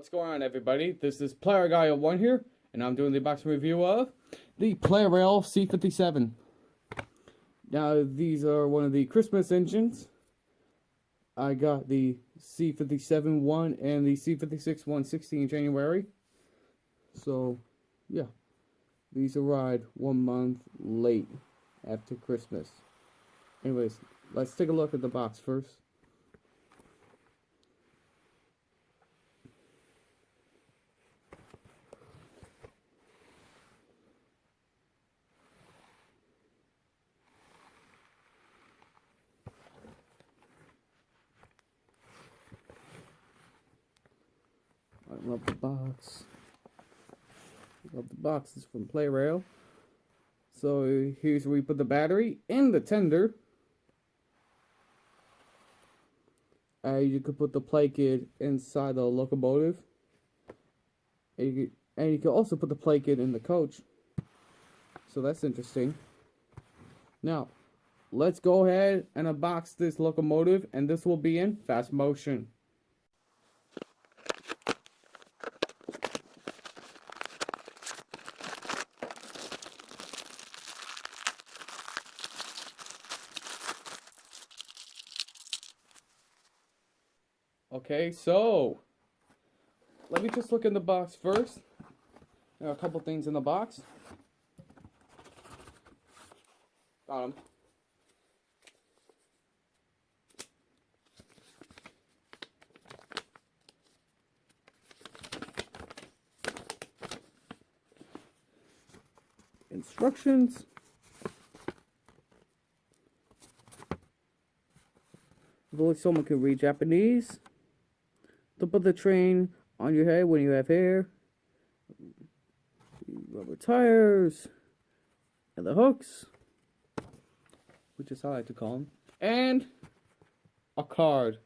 What's going on, everybody? This is Plarail 1 here, and I'm doing the box review of the Plarail C57. Now, these are one of the Christmas engines. I got the C57 1 and the C56 160 in January. So, yeah. These arrived 1 month late after Christmas. Anyways, let's take a look at the box first. I love the box. Love the box. It's from Plarail. So here's where we put the battery in the tender. You could put the play kit inside the locomotive. And you can also put the play kit in the coach. So that's interesting. Now, let's go ahead and unbox this locomotive, and this will be in fast motion. Okay, so let me just look in the box first. There are a couple things in the box. Got them. Instructions. If only someone can read Japanese. To put the train on your head when you have hair. Rubber tires. And the hooks. Which is how I like to call them. And a card.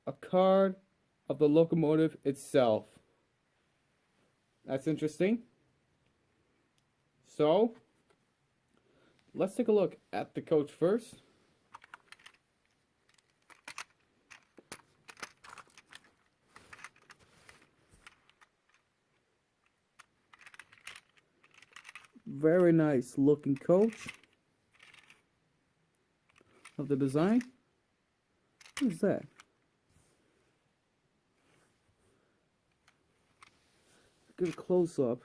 A card of the locomotive itself. That's interesting. So, let's take a look at the coach first. Very nice looking coach. Of the design. What is that? Good close up.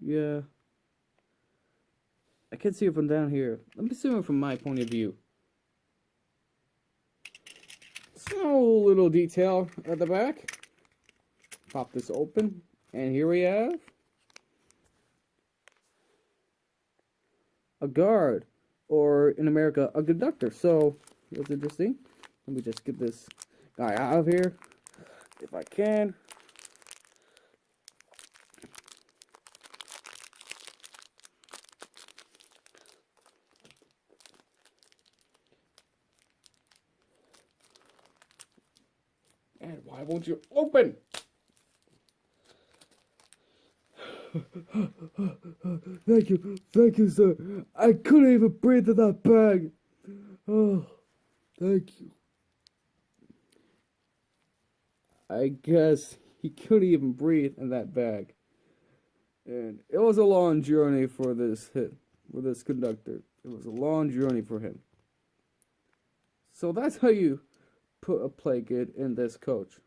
Yeah. I can see it from down here. Let me see it from my point of view. So little detail at the back. Pop this open, and here we have a guard, or in America, a conductor. So that's interesting. Let me just get this guy out of here, if I can. And why won't you open? Thank you, sir. I couldn't even breathe in that bag. Oh, thank you. I guess he couldn't even breathe in that bag. And it was a long journey for this conductor. It was a long journey for him. So that's how you put a play kit in this coach.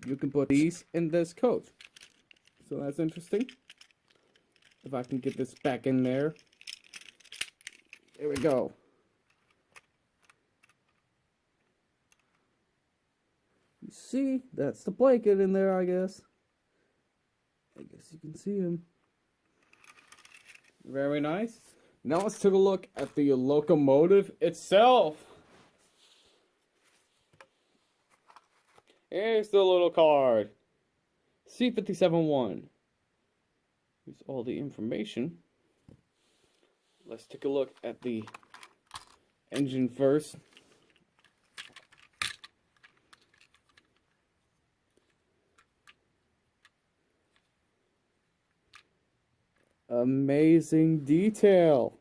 You can put these in this coach. So that's interesting. If I can get this back in there. There we go. You see, that's the blanket in there, I guess. I guess you can see him. Very nice. Now let's take a look at the locomotive itself. Here's the little card. C57-1. Here's all the information. Let's take a look at the engine first. Amazing detail.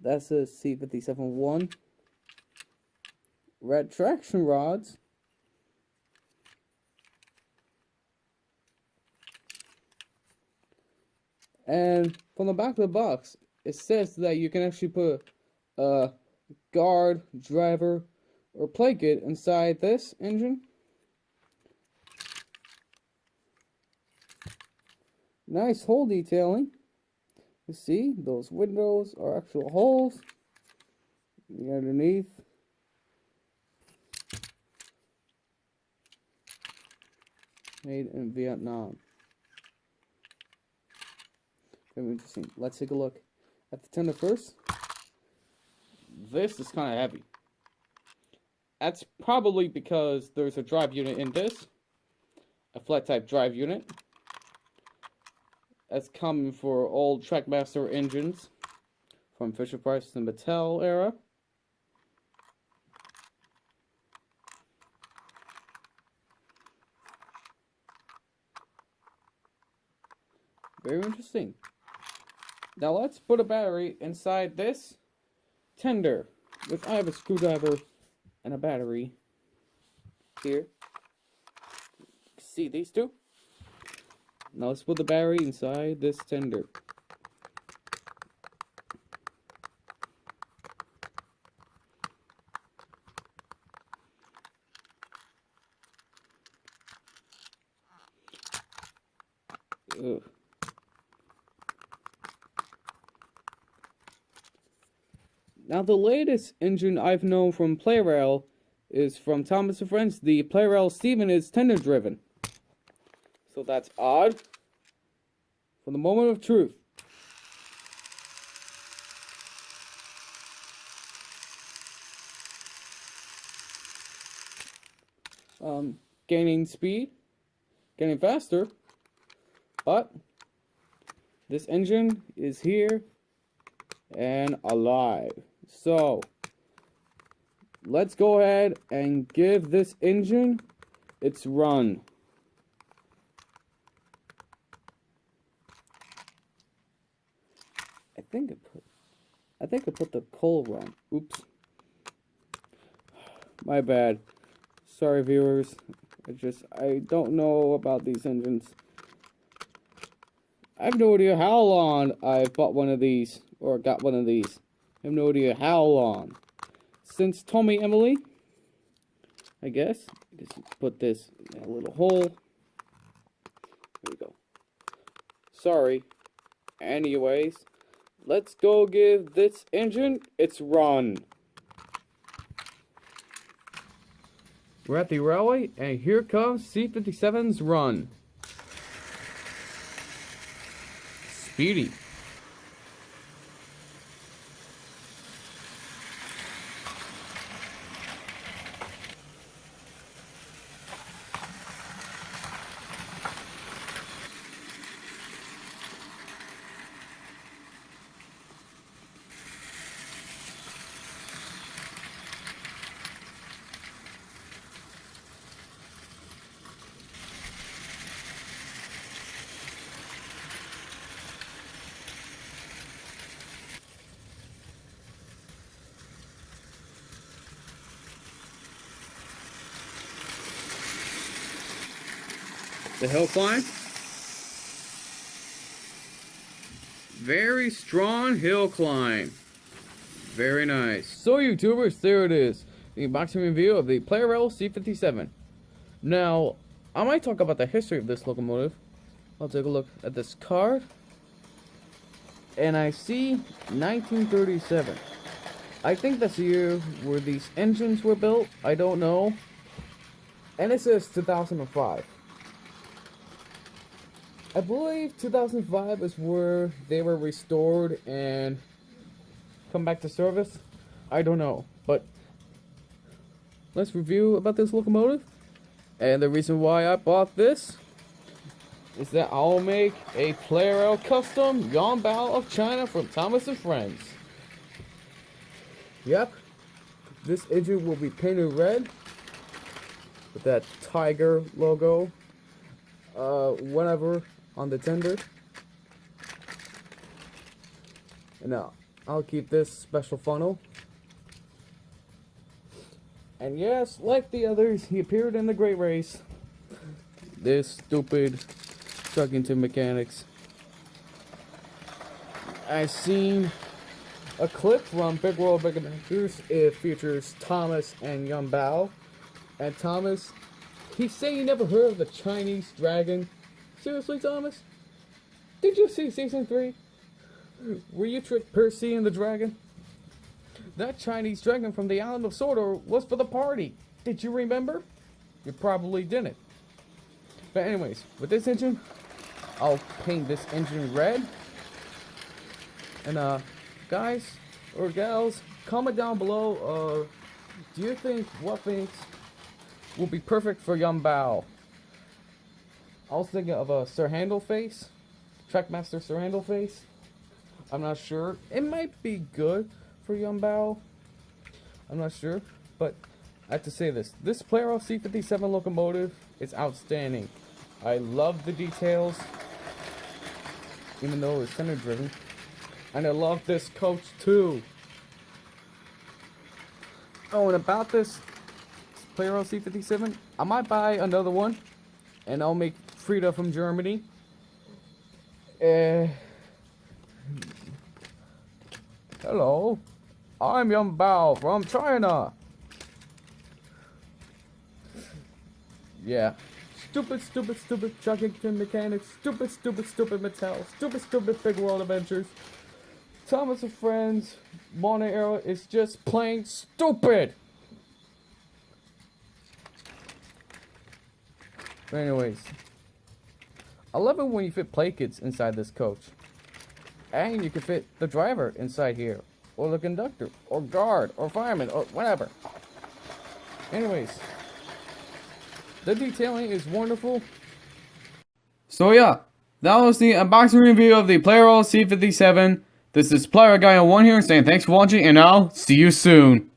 That's a C57-1. Red traction rods. And from the back of the box, it says that you can actually put a guard, driver, or plate kit inside this engine. Nice hole detailing. You see, those windows are actual holes. Underneath. Made in Vietnam. Very interesting. Let's take a look at the tender first. This is kind of heavy. That's probably because there's a drive unit in this. A flat type drive unit. That's common for old Trackmaster engines from Fisher-Price and Mattel era. Very interesting. Now let's put a battery inside this tender, which I have a screwdriver and a battery here. See these two? Now let's put the battery inside this tender. Ugh. Now the latest engine I've known from Plarail is from Thomas & Friends. The Plarail C57 is tender driven. So that's odd. For the moment of truth. Gaining speed, getting faster, but this engine is here and alive. So let's go ahead and give this engine its run. I think I put the coal run. Oops. My bad. Sorry, viewers. I don't know about these engines. I have no idea how long I've bought one of these, or got one of these. I have no idea how long. Since Tomy Emily, I guess. Just put this in a little hole. There we go. Sorry. Anyways, let's go give this engine its run. We're at the railway, and here comes C57's run. Speedy. The hill climb. Very strong hill climb. Very nice. So YouTubers, there it is. The unboxing review of the Plarail C57. Now, I might talk about the history of this locomotive. I'll take a look at this card. And I see 1937. I think that's the year where these engines were built. I don't know. And it says 2005. I believe 2005 is where they were restored and come back to service. I don't know, but let's review about this locomotive. And the reason why I bought this is that I'll make a Plarail custom Yong of China from Thomas & Friends. Yep, This engine will be painted red with that tiger logo, whatever, on the tender. And now, I'll keep this special funnel. And yes, like the others, he appeared in the Great Race. This stupid Chuggington Mechanics. I've seen a clip from Big World Big Adventures. It features Thomas and Yong Bao. And Thomas, he's saying he never heard of the Chinese dragon. Seriously, Thomas? Did you see season 3? Were you tricked Percy and the dragon? That Chinese dragon from the island of Sodor was for the party. Did you remember? You probably didn't. But anyways, with this engine, I'll paint this engine red. And guys or gals, comment down below, do you think what paints will be perfect for Yong Bao? I was thinking of a Sir Handle face, Trackmaster Sir Handle face. I'm not sure. It might be good for Yong Bao. I'm not sure, but I have to say this. This Plarail C57 locomotive is outstanding. I love the details, even though it's center driven. And I love this coach too. Oh, and about this Plarail C57, I might buy another one, and I'll make Frida from Germany. Hello, I'm Yong Bao from China. Yeah. Stupid Chuggington Mechanics. Stupid Mattel. Stupid Big World Adventures. Thomas and Friends Modern Era is just plain stupid. But anyways, I love it when you fit play kits inside this coach. And you can fit the driver inside here, or the conductor, or guard, or fireman, or whatever. Anyways, the detailing is wonderful. So yeah, that was the unboxing review of the Plarail C57. This is Player Guy 1 here saying thanks for watching, and I'll see you soon.